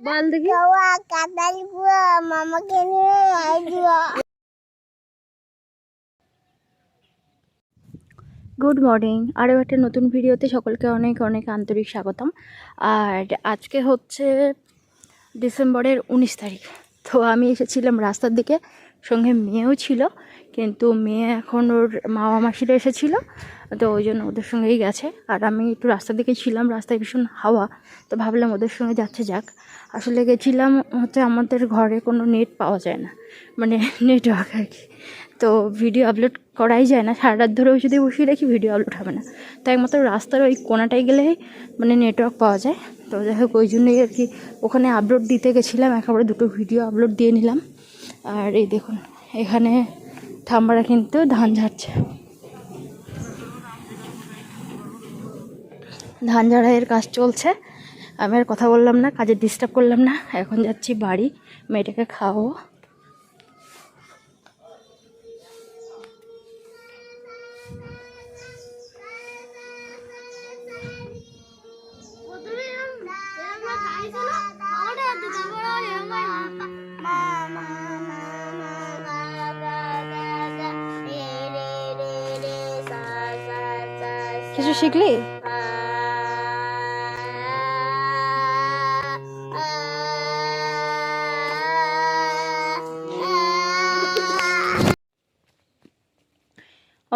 বল দেখি। মামাকে নিয়ে গুড মর্নিং, আরও একটা নতুন ভিডিওতে সকলকে অনেক অনেক আন্তরিক স্বাগতম। আর আজকে হচ্ছে ডিসেম্বরের 19 তারিখ। তো আমি এসেছিলাম রাস্তার দিকে, সঙ্গে মেয়েও ছিল, কিন্তু মেয়ে এখন ওর মামা মাসিরা এসেছিলো, তো ওই জন্য ওদের সঙ্গেই গেছে। আর আমি একটু রাস্তার দিকেই ছিলাম, রাস্তায় ভীষণ হাওয়া, তো ভাবলাম ওদের সঙ্গে যাচ্ছে যাক। আসলে গেছিলাম হচ্ছে আমাদের ঘরে কোনো নেট পাওয়া যায় না, মানে নেটওয়ার্ক আর কি, তো ভিডিও আপলোড করাই যায় না। সারা রাত ধরেও যদি বসিয়ে রাখি ভিডিও আপলোড হবে না, তো একমাত্র রাস্তার ওই কোনাটায় গেলে মানে নেটওয়ার্ক পাওয়া যায়। তো যাই হোক, ওই জন্যই আর কি ওখানে আপলোড দিতে গেছিলাম, একেবারে দুটো ভিডিও আপলোড দিয়ে নিলাম। আর এই দেখুন, এখানে ঠাম্মারা কিন্তু ধান ঝাড়ছে, ধান ঝাড়াইয়ের কাজ চলছে। আমি আর কথা বললাম না, কাজে ডিস্টার্ব করলাম না। এখন যাচ্ছি বাড়ি, মেয়েটাকে খাওয়াবো। কিছু শিখলি?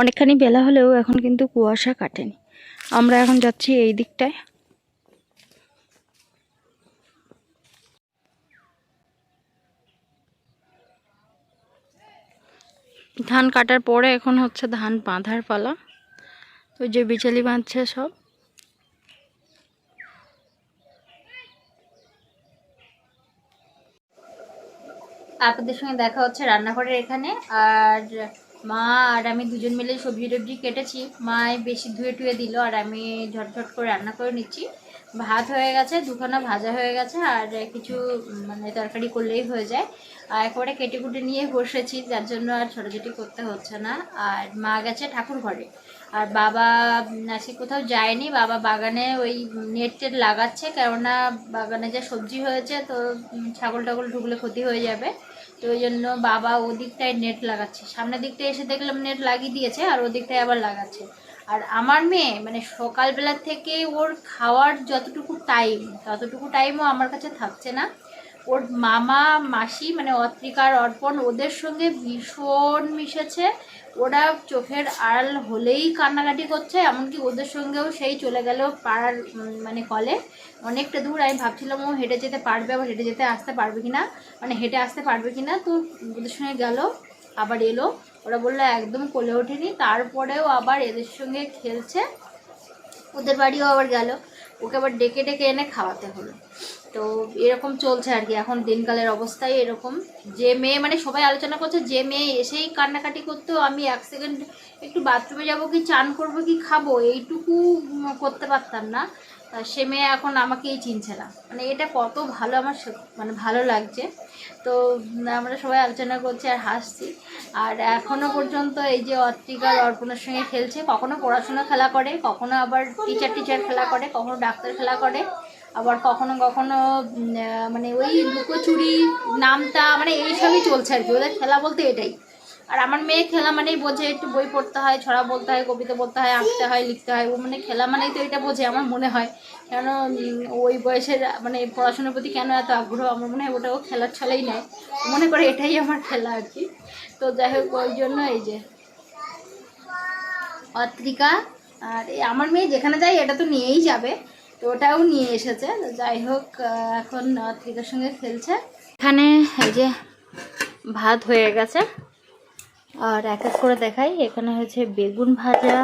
অনেকখানি বেলা হলেও এখন কিন্তু কুয়াশা কাটেনি। আমরা এখন যাচ্ছি এই দিকটায়। ধান কাটার পরে এখন হচ্ছে ধান বাঁধার পালা। ওই যে বিচালি বাঁধছে সব। আপনাদের সঙ্গে দেখা হচ্ছে রান্নাঘরের এখানে। আর মা আর আমি দুজন মিলে সবজি টবজি কেটেছি, মায় বেশি ধুয়ে টুয়ে দিল, আর আমি ঝটঝট করে রান্না করে নিচ্ছি। ভাত হয়ে গেছে, দুখানা ভাজা হয়ে গেছে, আর কিছু মানে তরকারি করলেই হয়ে যায়। আর একেবারে কেটে কুটে নিয়ে বসেছি, যার জন্য আর ছোটাছুটি করতে হচ্ছে না। আর মা গেছে ঠাকুর ঘরে, আর বাবা আজকে কোথাও যায়নি। বাবা বাগানে ওই নেট টেট লাগাচ্ছে, কেননা বাগানে যে সবজি হয়েছে, তো ছাগল টাগল ঢুকলে ক্ষতি হয়ে যাবে। তো ওই জন্য বাবা ওদিকটায় নেট লাগাচ্ছে। সামনের দিকটায় এসে দেখলাম নেট লাগিয়ে দিয়েছে, আর ওদিকটায় আবার লাগাচ্ছে। আর আমার মেয়ে মানে সকালবেলা থেকে ওর খাওয়ার যতটুকু টাইম, ততটুকু টাইমও আমার কাছে থাকছে না। ওর মামা মাসি মানে অত্রিকার অর্পণ ওদের সঙ্গে ভীষণ মিশেছে। ওরা চোখের আড়াল হলেই কান্নাকাটি করছে, এমনকি ওদের সঙ্গেও সেই চলে গেল পাড়ার মানে কলে, অনেকটা দূর। আমি ভাবছিলাম ও হেঁটে যেতে পারবে, আবার হেঁটে যেতে আসতে পারবে কিনা, মানে হেঁটে আসতে পারবে কিনা। তো ওদের সঙ্গে গেল, আবার এলো। ওরা বললো একদম কোলে ওঠেনি, তারপরেও আবার এদের সঙ্গে খেলছে। ওদের বাড়িও আবার গেল, ওকে আবার ডেকে ডেকে এনে খাওয়াতে হলো। তো এরকম চলছে আর কি এখন দিনকালের অবস্থায় এরকম। যে মেয়ে মানে সবাই আলোচনা করছে, যে মেয়ে এসেই কান্নাকাটি করতো, আমি এক সেকেন্ড একটু বাথরুমে যাবো কি চান করবো কি খাবো এইটুকু করতে পারতাম না, সে মেয়ে এখন আমাকেই চিনছে না। মানে এটা কত ভালো, আমার মানে ভালো লাগছে। তো আমরা সবাই আলোচনা করছি আর হাসছি। আর এখনও পর্যন্ত এই যে অত্রিকার অর্পণের সঙ্গে খেলছে, কখনো পড়াশোনা খেলা করে, কখনো আবার টিচার খেলা করে, কখনো ডাক্তার খেলা করে, আবার কখনো কখনো মানে ওই লুকোচুরি নামতা, মানে এইসবই চলছে আর কি ওদের খেলা বলতে এটাই। আর আমার মেয়ে খেলা মানেই বোঝে, একটু বই পড়তে হয়, ছড়া বলতে হয়, কবিতা বলতে হয়, আঁকতে হয়, লিখতে হয়। ও মানে খেলা মানেই তো এটা বোঝে আমার মনে হয়। কেন ওই বয়সের মানে পড়াশোনার প্রতি কেন এত আগ্রহ, আমার মনে হয় ওটাও খেলার ছলেই নেয়, মনে করে এটাই আমার খেলা আর কি। তো যাই হোক, ওই জন্য এই যে অত্রিকা আর আমার মেয়ে যেখানে যায় এটা তো নিয়েই যাবে, তো ওটাও নিয়ে এসেছে। তো যাই হোক, এখন অত্রিকার সঙ্গে খেলছে। এখানে এই যে ভাত হয়ে গেছে, আর এক এক করে দেখাই। এখানে হচ্ছে বেগুন ভাজা,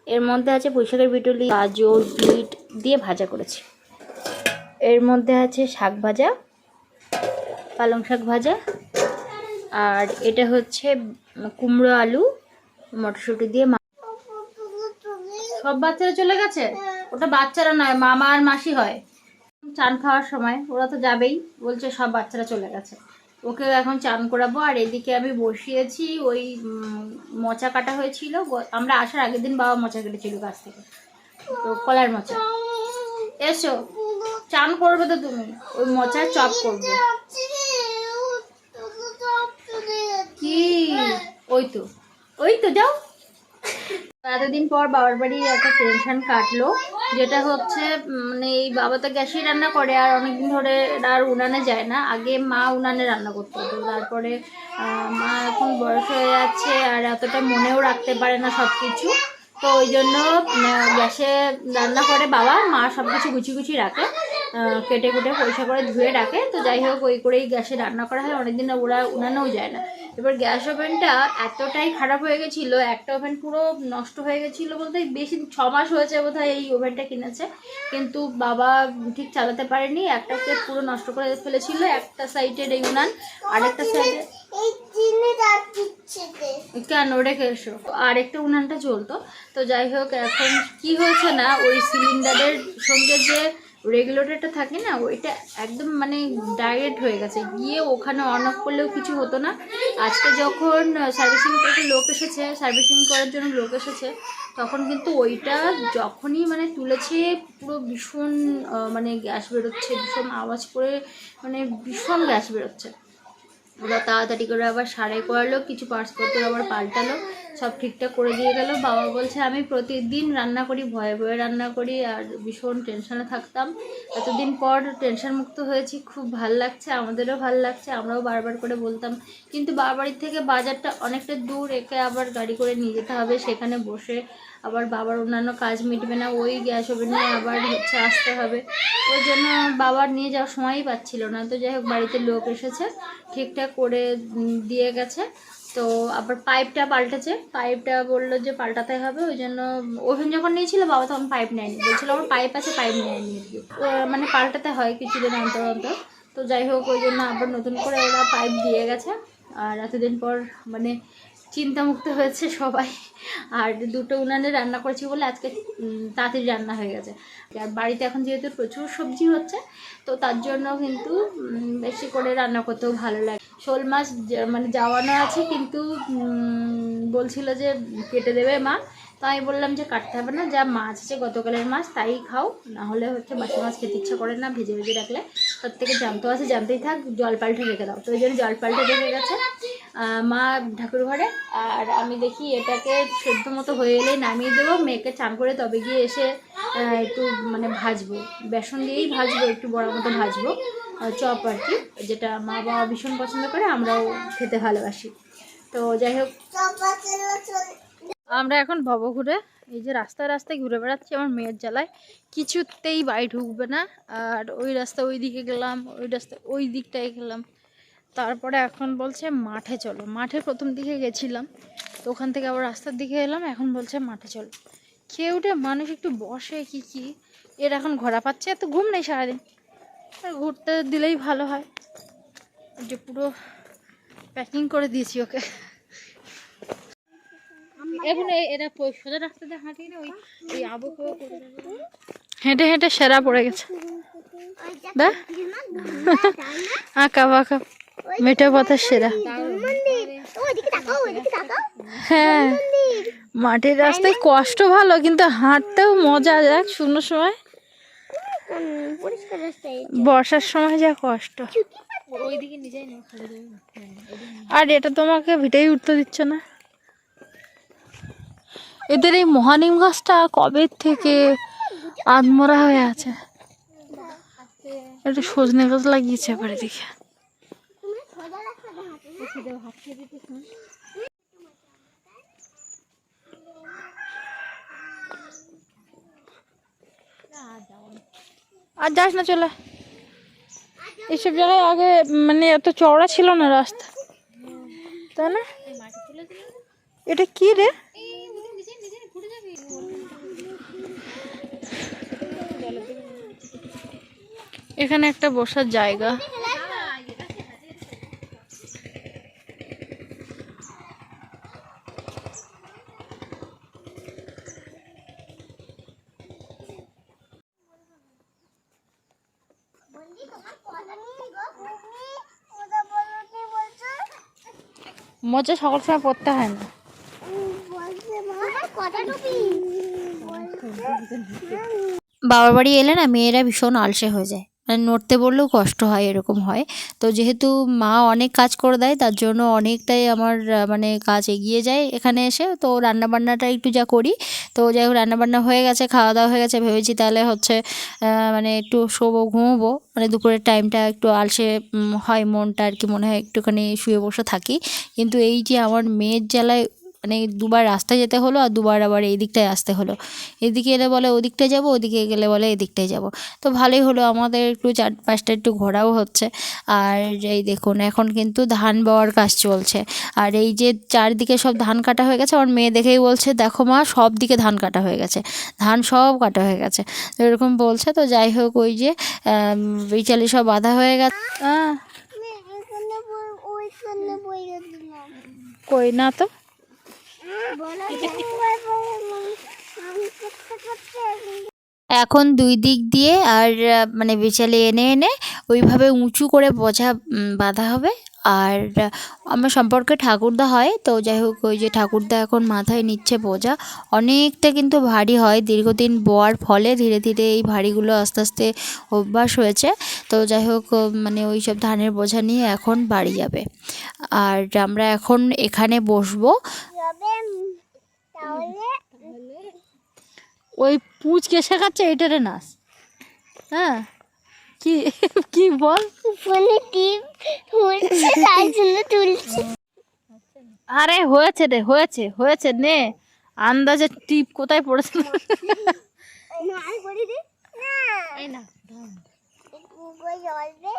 এর মধ্যে আছে পুঁইশাকের বিটুলি, গাজর বিট দিয়ে ভাজা করেছি। এর মধ্যে আছে শাক ভাজা, পালং শাক ভাজা, আর এটা হচ্ছে কুমড়ো আলু মটরশুঁটি দিয়ে। সব বাচ্চারা চলে গেছে, ওটা বাচ্চারা নয়, মামা আর মাসি হয়। চান খাওয়ার সময় ওরা তো যাবেই, বলছে সব বাচ্চারা চলে গেছে, ওকে এখন চান করাবো। আর এদিকে আমি বসিয়েছি ওই মোচা কাটা হয়েছিল, আমরা আসার আগের দিন বাবা মোচা কেটেছিল গাছ থেকে, তো কলার মোচা। এসো চান করবে তো তুমি, ওই মোচার চপ করবে। কি ওই তো যাও। এতদিন পর বাবার বাড়ি একটা টেনশন কাটলো, যেটা হচ্ছে মানে এই বাবা তো গ্যাসেই রান্না করে আর অনেকদিন ধরে আর উনানে যায় না। আগে মা উনানে রান্না করতো, তো তারপরে মা এখন বয়স হয়ে যাচ্ছে আর এতটা মনেও রাখতে পারে না সব কিছু, তো ওই জন্য গ্যাসে রান্না করে বাবা, মা সব কিছু গুছিয়ে রাখে, কেটে কুটে পরিষ্কার করে ধুয়ে রাখে। তো যাই হোক ওই করেই গ্যাসে রান্না করা হয়, অনেকদিন ওরা উনানেও যায় না। এবার গ্যাস ওভেনটা এতটাই খারাপ হয়ে গেছিলো, একটা ওভেন পুরো নষ্ট হয়ে গেছিলো বলতে বেশি 6 মাস হয়েছে বোধহয় এই ওভেনটা কিনেছে, কিন্তু বাবা ঠিক চালাতে পারেনি, একটাকে পুরো নষ্ট করে ফেলেছিল। একটা সাইডের এই উনান, আরেকটা সাইডে কেন রেখে এসো, আরেকটা উনানটা চলতো। তো যাই হোক এখন কি হয়েছে না, ওই সিলিন্ডারের সঙ্গে যে রেগুলেটরটা থাকে না, ওইটা একদম মানে ডাইরেক্ট হয়ে গেছে, গিয়ে ওখানে অন অফ করলেও কিছু হতো না। আজকে যখন সার্ভিসিং করতে লোক এসেছে, সার্ভিসিং করার জন্য লোক এসেছে, তখন কিন্তু ওইটা যখনই মানে তুলেছে পুরো ভীষণ মানে গ্যাস বেরোচ্ছে, ভীষণ আওয়াজ করে, মানে ভীষণ গ্যাস বেরোচ্ছে। ওরা তাড়াতাড়ি করে আবার সারাই করালো, কিছু পার্টসপত্র আবার পাল্টালো, সব ঠিকঠাক করে দিয়ে গেল। বাবা বলছে আমি প্রতিদিন রান্না করি, ভয়ে ভয়ে রান্না করি আর ভীষণ টেনশনে থাকতাম, এতদিন পর টেনশন মুক্ত হয়েছি, খুব ভাল লাগছে, আমাদেরও ভাল লাগছে। আমরাও বারবার করে বলতাম, কিন্তু বাড়ির থেকে বাজারটা অনেকটা দূর, একে আবার গাড়ি করে নিয়ে যেতে হবে, সেখানে বসে আবার বাবার অন্যান্য কাজ মিটবে না, ওই গ্যাস ওভেন নিয়ে আবার হচ্ছে আসতে হবে, ওই জন্য বাবার নিয়ে যাওয়ার সময়ই পাচ্ছিল না। তো যাই হোক বাড়িতে লোক এসেছে, ঠিকঠাক করে দিয়ে গেছে। তো আবার পাইপটা পাল্টেছে, পাইপটা বললো যে পাল্টাতে হবে, ওই জন্য ওভেন যখন নিয়েছিল বাবা তখন পাইপ নেয়নি, বলছিল আমার পাইপ আছে, পাইপ নেয়নি আর কি, মানে পাল্টাতে হয় কিছুদিন অন্তর অন্তর। তো যাই হোক ওই জন্য আবার নতুন করে ওরা পাইপ দিয়ে গেছে, আর এতদিন পর মানে চিন্তামুক্ত হয়েছে সবাই। আর দুটো উনানে রান্না করেছি বলে আজকে তাড়াতাড়ি রান্না হয়ে গেছে। আর বাড়িতে এখন যেহেতু প্রচুর সবজি হচ্ছে, তো তার জন্য কিন্তু বেশি করে রান্না করতেও ভালো লাগে। শোল মাছ মানে যাওয়ানো আছে, কিন্তু বলছিল যে কেটে দেবে মা, তো আমি বললাম যে কাটতে হবে না, যা মাছ আছে গতকালের মাছ তাই খাও, না হলে হচ্ছে বাসি মাছ খেতে ইচ্ছা করে না, ভেজে ভেজে রাখলে তার থেকে জানতো আছে জানতেই থাক, জল পাল্টে রেখে দাও। তো ওই জন্য জল পাল্টে রেখে গেছে মা ঠাকুর ঘরে, আর আমি দেখি এটাকে সেদ্ধ মতো হয়ে এলে নামিয়ে দেবো, মেয়েকে চান করে তবে গিয়ে এসে একটু মানে ভাজবো, বেসন দিয়েই ভাজবো, একটু বড় মতো ভাজবো চপ আর কি, যেটা মা বাবা ভীষণ পছন্দ করে, আমরাও খেতে ভালোবাসি। তো যাই হোক আমরা এখন ভবঘুরে এই যে রাস্তায় রাস্তায় ঘুরে বেড়াচ্ছি, আমার মেয়ের জ্বালায় কিছুতেই বাড়ি ঢুকবে না, আর ওই রাস্তা ওই দিকে গেলাম, ওই রাস্তা ওই দিকটায় গেলাম, তারপরে এখন বলছে মাঠে চলো। মাঠে প্রথম দিকে গেছিলাম, তো ওখান থেকে আবার রাস্তার দিকে এলাম, এখন বলছে মাঠে চলো। খেয়ে উঠে মানুষ একটু বসে কি এর এখন ঘোরা পাচ্ছে, এত ঘুম নেই সারাদিন, আর ঘুরতে দিলেই ভালো হয়। যে পুরো প্যাকিং করে দিয়েছি ওকে। এখন এরা সোজা রাস্তাতে হাঁটি না, ওই আবহাওয়া হেঁটে হেঁটে সেরা পড়ে গেছে, আঁকা বাঁকা মেঠে পথের সেরা। হ্যাঁ মাটির রাস্তায় কষ্ট ভালো, কিন্তু হাঁটতেও মজা, যাক শুকনোর সময়, বর্ষার সময় যা কষ্ট। আর এটা তোমাকে ভিটেই উঠতে দিচ্ছে না। এদের এই মহানিম গাছটা কবে থেকে আধমরা হয়ে আছে, একটা সজনে গাছ লাগিয়েছে এবারে দেখে। আর যাস না, চলে এইসব জায়গায় আগে মানে এত চওড়া ছিল না রাস্তা, তাই না? এটা কি রে? এখানে একটা বসার জায়গা, মজা সকল সময় পড়তে হয় না। বাবার বাড়ি এলে না মেয়েরা ভীষণ আলসে হয়ে যায়, মানে নড়তে বললেও কষ্ট হয়, এরকম হয়। তো যেহেতু মা অনেক কাজ করে দেয়, তার জন্য অনেকটাই আমার মানে কাজ এগিয়ে যায় এখানে এসে। তো রান্নাবান্নাটা একটু যা করি, তো যাই হোক রান্নাবান্না হয়ে গেছে, খাওয়া দাওয়া হয়ে গেছে, ভেবেছি তাহলে হচ্ছে মানে একটু শোবো, ঘুমোবো, মানে দুপুরের টাইমটা একটু আলসে হয় মনটা আর কি, মনে হয় একটুখানি শুয়ে বসে থাকি। কিন্তু এই যে আমার মেয়ের জ্বালায় মানে দুবার রাস্তায় যেতে হলো, আর দুবার আবার এই দিকটায় আসতে হলো। এদিকে এলে বলে ওদিকটায় যাবো, ওদিকে গেলে বলে এদিকটায় যাবো। তো ভালোই হলো, আমাদের একটু চারপাশটা একটু ঘোরাও হচ্ছে। আর এই দেখুন এখন কিন্তু ধান বওয়ার কাজ চলছে। আর এই যে চারদিকে সব ধান কাটা হয়ে গেছে, আমার মেয়ে দেখেই বলছে দেখো মা সব দিকে ধান কাটা হয়ে গেছে, ধান সব কাটা হয়ে গেছে, তো এরকম বলছে। তো যাই হোক ওই যে বিচালি সব বাঁধা হয়ে গেছে। ওইখানে বইয়ে দিলাম। কই না তো, এখন দুই দিক দিয়ে আর মানে বিচালি এনে এনে ওইভাবে উঁচু করে বোঝা বাঁধা হবে। আর আমার সম্পর্কে ঠাকুরদা হয়, তো যাই হোক ওই যে ঠাকুরদা এখন মাথায় নিচ্ছে বোঝা। অনেকটা কিন্তু ভারী হয়, দীর্ঘদিন বোয়ার ফলে ধীরে ধীরে এই ভারীগুলো আস্তে আস্তে অভ্যাস হয়েছে। তো যাই হোক মানে ওই সব ধানের বোঝা নিয়ে এখন বাড়ি যাবে। আর আমরা এখন এখানে বসবো। তাহলে ওই পুচকে শেখাচ্ছে এটারে নাচ। হ্যাঁ কি কি বল, ফোনে টিপ হচ্ছে তাই জন্য তুলছি। আরে হয়েছে রে, হয়েছে হয়েছে নে, আন্দাজে টিপ কোথায় পড়েছে। না আর করে দে না এই না গুগল জ্বলবে।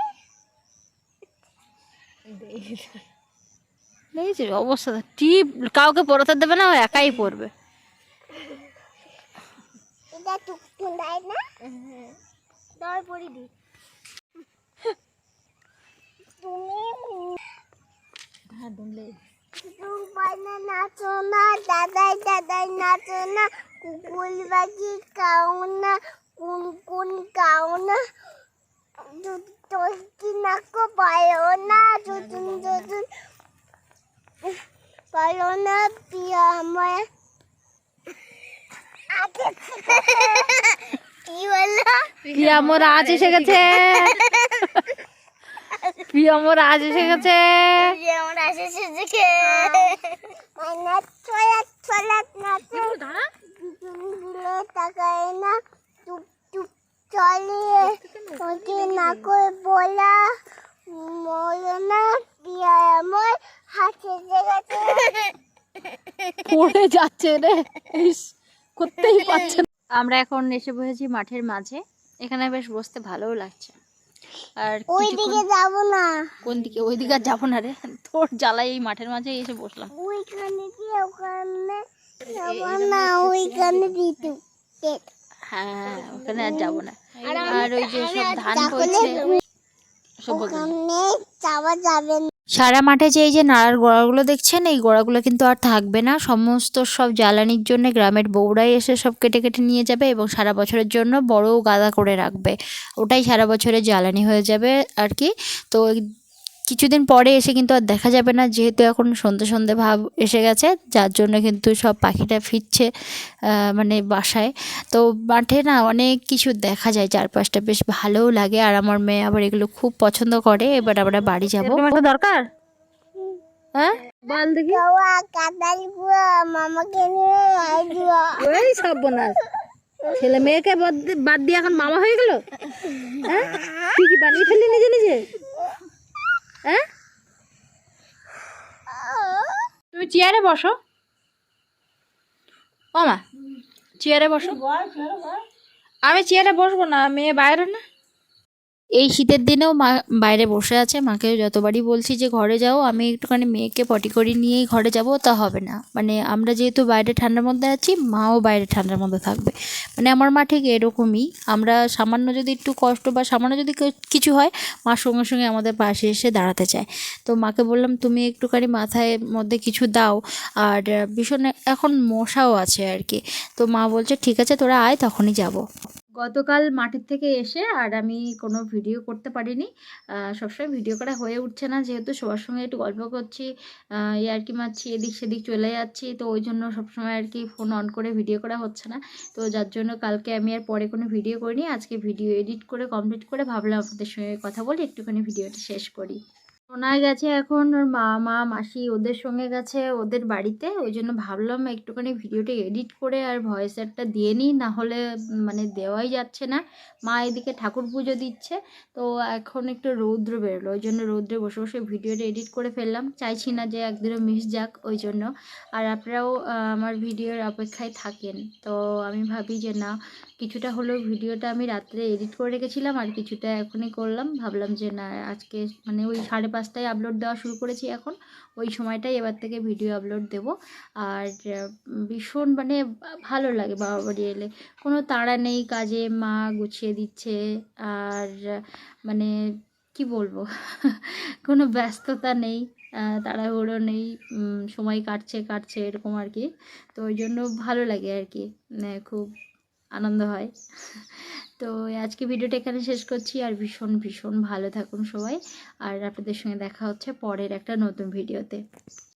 দেখেছিস অবস্থা, টিপ কাউকে পড়াতে দেবে না, ও একাই পড়বে। এটা টুকটুন দেয় না দর পড়ি দি তুমি হ্যাঁ দুনলে তুমি নাচো না দাদাই দাদাই নাচো না কুকুল বাজি কাও না কোন কোন কাও না তোর নাকো পায়ো না যতুন যতুন পায়ো না পিয়া আমার কি বললো পিয়া মোর আজ এসে গেছে, পিয়া মোর আজ এসে গেছে। যেমন আসে সেদিকে নাচ চলাত চলাত নাচে দিলে তাকায় না টুপ টুপ চলে ওকে না করে বলা মরো না পিয়া আমার হাতে গেছে পড়ে যাচ্ছে রে, করতেই পারছে না। আমরা এখন এসে বসেছি মাঠের মাঝে, এখানে বেশ বসতে ভালোও লাগছে। আর ওই দিকে যাব না কোন দিকে, ওই দিকে আর যাবো না রে, তোর জ্বালাই এই মাঠের মাঝে এসে বসলাম। ওইখানে দিয়ে ওখানে যাব না ওইখানে দিতে হ্যাঁ ওখানে আর যাবো না। আর ওই যে সব ধান হয়েছে সব ওখানে যাওয়া যাবে না। সারা মাঠে যে এই যে নাড়ার গোড়াগুলো দেখছেন, এই গোড়াগুলো কিন্তু আর থাকবে না, সমস্ত সব জ্বালানির জন্য গ্রামের বউরাই এসে সব কেটে কেটে নিয়ে যাবে এবং সারা বছরের জন্য বড় গাদা করে রাখবে, ওটাই সারা বছরের জ্বালানি হয়ে যাবে আর কি। তো কিছুদিন পরে এসে কিন্তু আর দেখা যাবে না, যেহেতু এখন সন্ধে সন্ধে ভাব এসে গেছে, যার জন্য কিন্তু সব পাখিটা ফিরছে মানে বাসায়। তো মাঠে না অনেক কিছু দেখা যায়, চারপাশটা বেশ ভালোও লাগে, আর আমার মেয়ে আবার এগুলো খুব পছন্দ করে। এবার আমরা বাড়ি যাবো, দরকার হ্যাঁ বল দেখি। যাওয়া কাদাল গুয়া মামাকে নিয়ে আই দিও ওই সব বোনাস, ছেলে মেয়েকে বাদ দিয়ে এখন মামা হয়ে গেল। হ্যাঁ তুই কি বানিয়ে ফেললি নিজে নিজে? হ্যাঁ তুমি চেয়ারে বসো, ও মা চেয়ারে বসো। আমি চেয়ারে বসবো না, মেয়ে বাইরে না। এই শীতের দিনেও মা বাইরে বসে আছে, মাকে যতবারই বলছি যে ঘরে যাও, আমি একটুখানি মেয়েকে পটি করে নিয়েই ঘরে যাব, তা হবে না। মানে আমরা যেহেতু বাইরে ঠান্ডার মধ্যে আছি, মাও বাইরে ঠান্ডার মধ্যে থাকবে। মানে আমার মা ঠিক এরকমই, আমরা সামান্য যদি একটু কষ্ট বা সামান্য যদি কিছু হয়, মা সঙ্গে সঙ্গে আমাদের পাশে এসে দাঁড়াতে চায়। তো মাকে বললাম তুমি একটুখানি মাথায় মধ্যে কিছু দাও, আর ভীষণ এখন মশাও আছে আর কি। তো মা বলছে ঠিক আছে তোরা আয়, তখনই যাব। গতকাল মাঠের থেকে এসে আর আমি কোনো ভিডিও করতে পারিনি। সবসময় ভিডিও করা হয়ে উঠছে না, যেহেতু সবার সঙ্গে একটু গল্প করছি, ইয়ার্কি মারছি, এদিক সেদিক চলে যাচ্ছি, তো ওই জন্য সবসময় আর কি ফোন অন করে ভিডিও করা হচ্ছে না। তো যার জন্য কালকে আমি আর পরে কোনো ভিডিও করিনি। আজকে ভিডিও এডিট করে কমপ্লিট করে ভাবলাম আপনাদের সঙ্গে কথা বলে একটুখানি ভিডিওটা শেষ করি। সোনা গেছে এখন ওর মা মাসি ওদের সঙ্গে গেছে ওদের বাড়িতে, ওই জন্য ভাবলাম একটুখানি ভিডিওটা এডিট করে আর ভয়েস একটা দিয়ে নিই, না হলে মানে দেওয়াই যাচ্ছে না। মা এদিকে ঠাকুর পুজো দিচ্ছে, তো এখন একটু রৌদ্র বেরোলো, ওই জন্য রৌদ্রে বসে বসে ভিডিওটা এডিট করে ফেললাম। চাইছি না যে একদিনও মিস যাক, ওই জন্য। আর আপনারাও আমার ভিডিওর অপেক্ষায় থাকেন, তো আমি ভাবি যে না, কিছুটা হলেও ভিডিওটা আমি রাত্রে এডিট করে রেখেছিলাম আর কিছুটা এখনই করলাম। ভাবলাম যে না, আজকে মানে ওই 5:30টায় আপলোড দেওয়া শুরু করেছি, এখন ওই সময়টাই এবার থেকে ভিডিও আপলোড দেব। আর ভীষণ মানে ভালো লাগে বাবা বাড়ি এলে, কোনো তাড়া নেই কাজে, মা গুছিয়ে দিচ্ছে। আর মানে কি বলবো কোনো ব্যস্ততা নেই, তাড়াহুড়ো নেই, সময় কাটছে কাটছে এরকম আর কি। তো ওই জন্য ভালো লাগে আর কি, খুব আনন্দ হয়। তো আজকে ভিডিওটা এখানে শেষ করছি, আর ভীষণ ভীষণ ভালো থাকুন সবাই। আর আপনাদের সঙ্গে দেখা হচ্ছে পরের একটা নতুন ভিডিওতে।